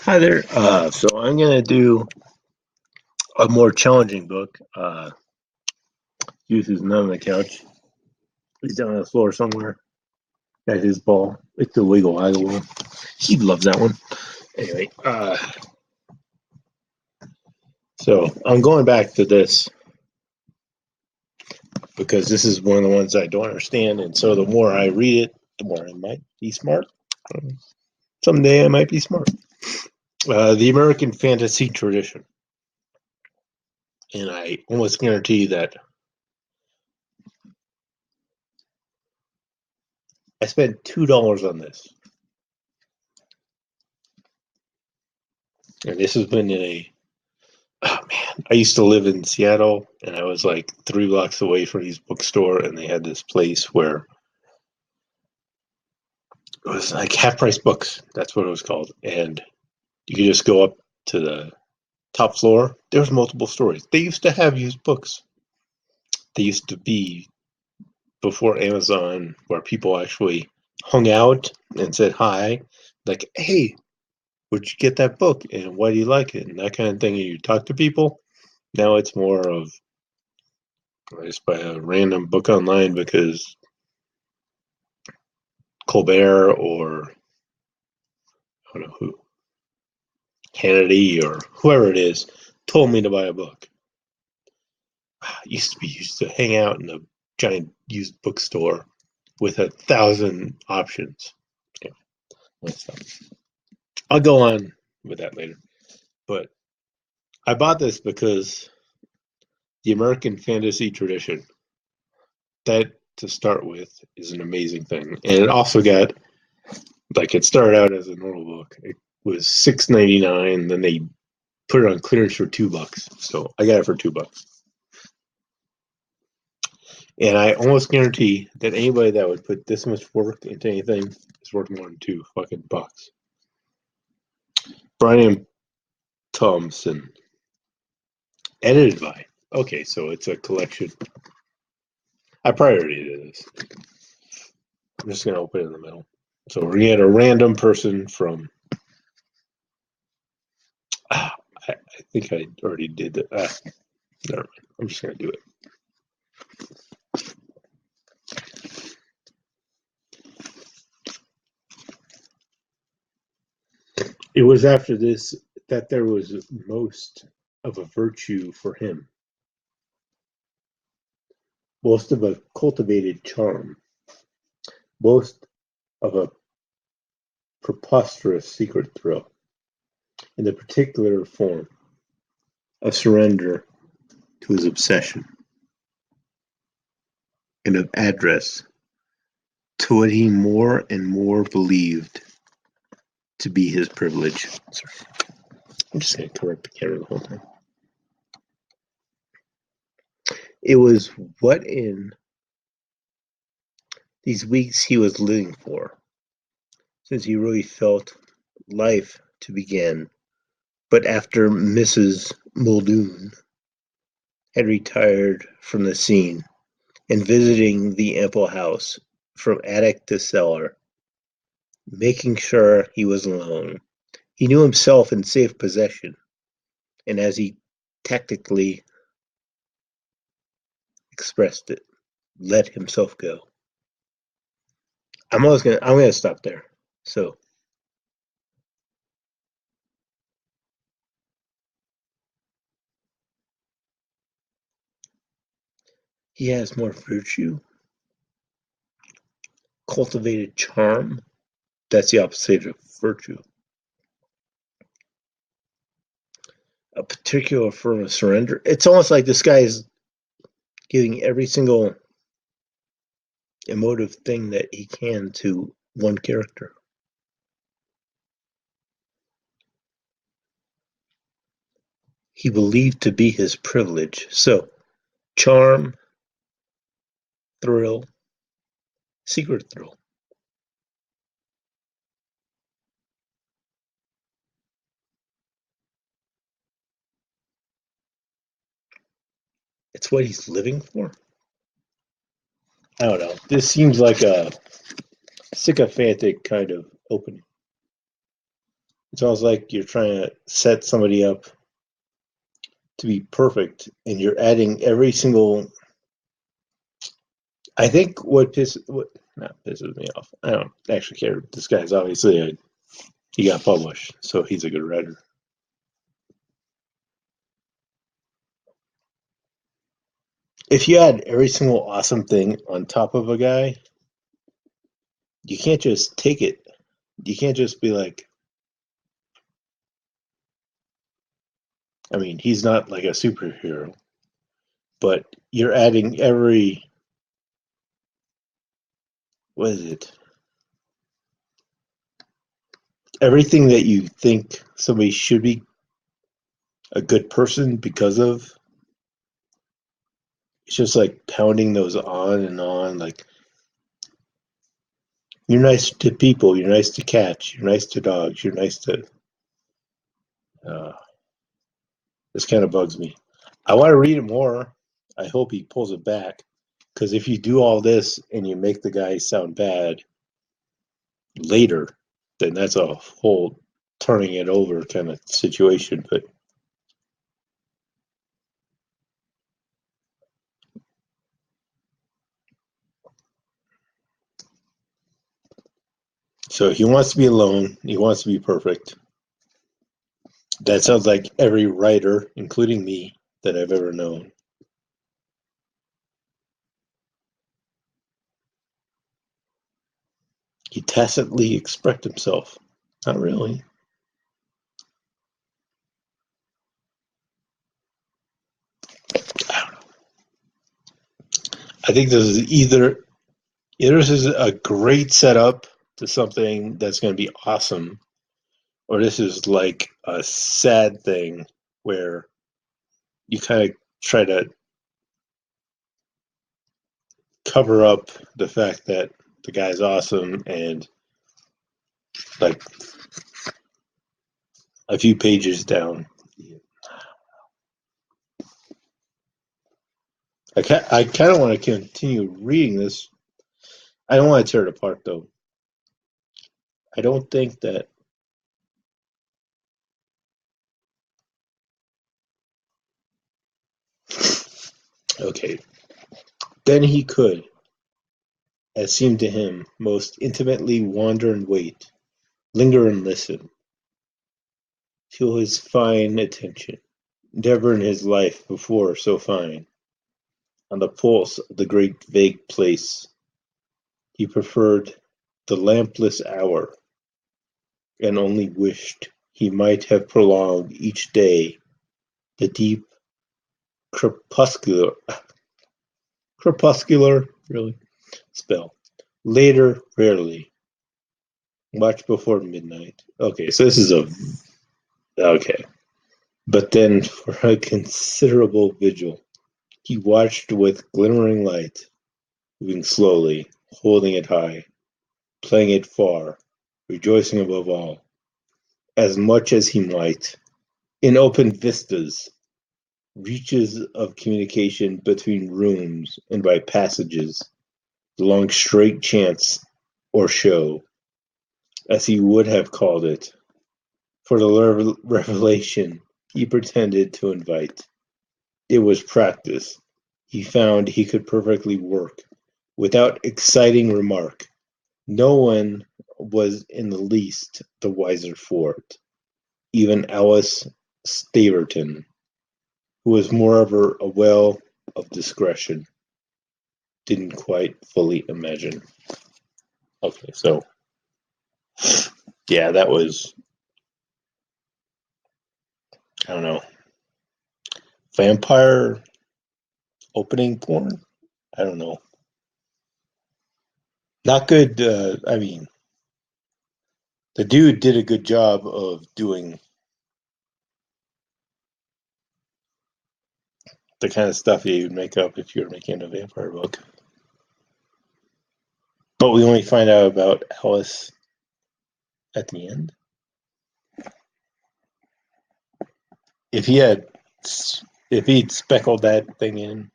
Hi there. So I'm going to do a more challenging book. Youth is not on the couch. He's down on the floor somewhere at his ball. It's illegal Iowa. He loves that one. Anyway, so I'm going back to this because this is one of the ones I don't understand. And so the more I read it, the more I might be smart. Someday I might be smart. The American fantasy tradition. And I almost guarantee that I spent $2 on this. And this has been in a oh man, I used to live in Seattle and I was like 3 blocks away from his bookstore, and they had this place where it was like half price books. That's what it was called. And you could just go up to the top floor. There was multiple stories. They used to have used books. They used to be before Amazon where people actually hung out and said hi, like, hey, where'd you get that book? And why do you like it? And that kind of thing. And you talk to people. Now it's more of I just buy a random book online because Colbert or I don't know who, Kennedy or whoever it is, told me to buy a book. I used to hang out in a giant used bookstore with 1,000 options. Yeah, I'll go on with that later. But I bought this because the American fantasy tradition, that to start with, is an amazing thing. And it also got, like, it started out as a normal book. It was $6.99. Then they put it on clearance for $2. So I got it for $2. And I almost guarantee that anybody that would put this much work into anything is worth more than $2 fucking. Brian Thompson. Edited by. Okay, so it's a collection. I probably already did this. I'm just gonna open it in the middle. So we're gonna get a random person from I think I already did that. Never mind. I'm just gonna do it. It was after this that there was most of a virtue for him, most of a cultivated charm, most of a preposterous secret thrill, in the particular form of surrender to his obsession, and of address to what he more and more believed to be his privilege. Sorry. I'm just going to cover up the camera the whole time. It was what in these weeks he was living for, since he really felt life to begin. But after Mrs. Muldoon had retired from the scene, and visiting the ample house from attic to cellar, making sure he was alone, he knew himself in safe possession, and as he tactically expressed it, let himself go. I'm gonna stop there. So he has more virtue, cultivated charm. That's the opposite of virtue. A particular form of surrender. It's almost like this guy is giving every single emotive thing that he can to one character. He believed to be his privilege. So, charm, thrill, secret thrill. It's what he's living for. I don't know. This seems like a sycophantic kind of opening. It's almost like you're trying to set somebody up to be perfect, and you're adding every single. I think what pisses me off. I don't actually care. This guy's obviously he got published, so he's a good writer. If you add every single awesome thing on top of a guy, you can't just take it. You can't just be like, I mean, he's not like a superhero, but you're adding what is it? Everything that you think somebody should be a good person because of. It's just like pounding those on and on. Like, you're nice to people, you're nice to cats, you're nice to dogs, you're nice to. Uh, this kind of bugs me. I want to read it more. I hope he pulls it back. Because if you do all this and you make the guy sound bad later, then that's a whole turning it over kind of situation. But so he wants to be alone. He wants to be perfect. That sounds like every writer, including me, that I've ever known. He tacitly expressed himself. Not really. I don't know. I think either this is a great setup to something that's going to be awesome, or this is like a sad thing where you kind of try to cover up the fact that the guy's awesome, and like a few pages down, I kind of want to continue reading this. I don't want to tear it apart though. I don't think that. Okay, then he could, as seemed to him, most intimately wander and wait, linger and listen, feel his fine attention, never in his life before so fine, on the pulse of the great vague place. He preferred the lampless hour, and only wished he might have prolonged each day the deep crepuscular really spell. Later, rarely, much before midnight. Okay, so this is a okay. But then, for a considerable vigil, he watched with glimmering light, moving slowly, holding it high, playing it far, rejoicing above all, as much as he might, in open vistas, reaches of communication between rooms and by passages, along straight chance or show, as he would have called it, for the revelation he pretended to invite. It was practice. He found he could perfectly work, without exciting remark. No one was in the least the wiser for it. Even Alice Staverton, who was moreover a well of discretion, didn't quite fully imagine. Okay, so yeah, that was, I don't know, vampire opening porn. I don't know, not good. I mean, the dude did a good job of doing the kind of stuff you would make up if you were making a vampire book. But we only find out about Alice at the end. If he had, if he'd speckled that thing in,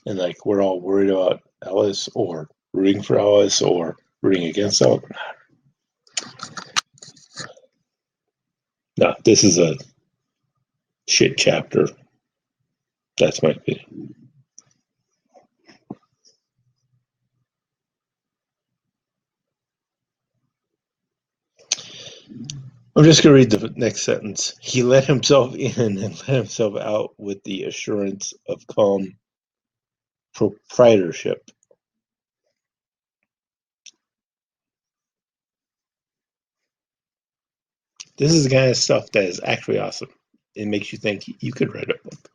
and like we're all worried about Alice or rooting for Alice or rooting against Alice, No, this is a shit chapter. That's my opinion. I'm just going to read the next sentence. He let himself in and let himself out with the assurance of calm proprietorship. This is the kind of stuff that is actually awesome. It makes you think you could write a book.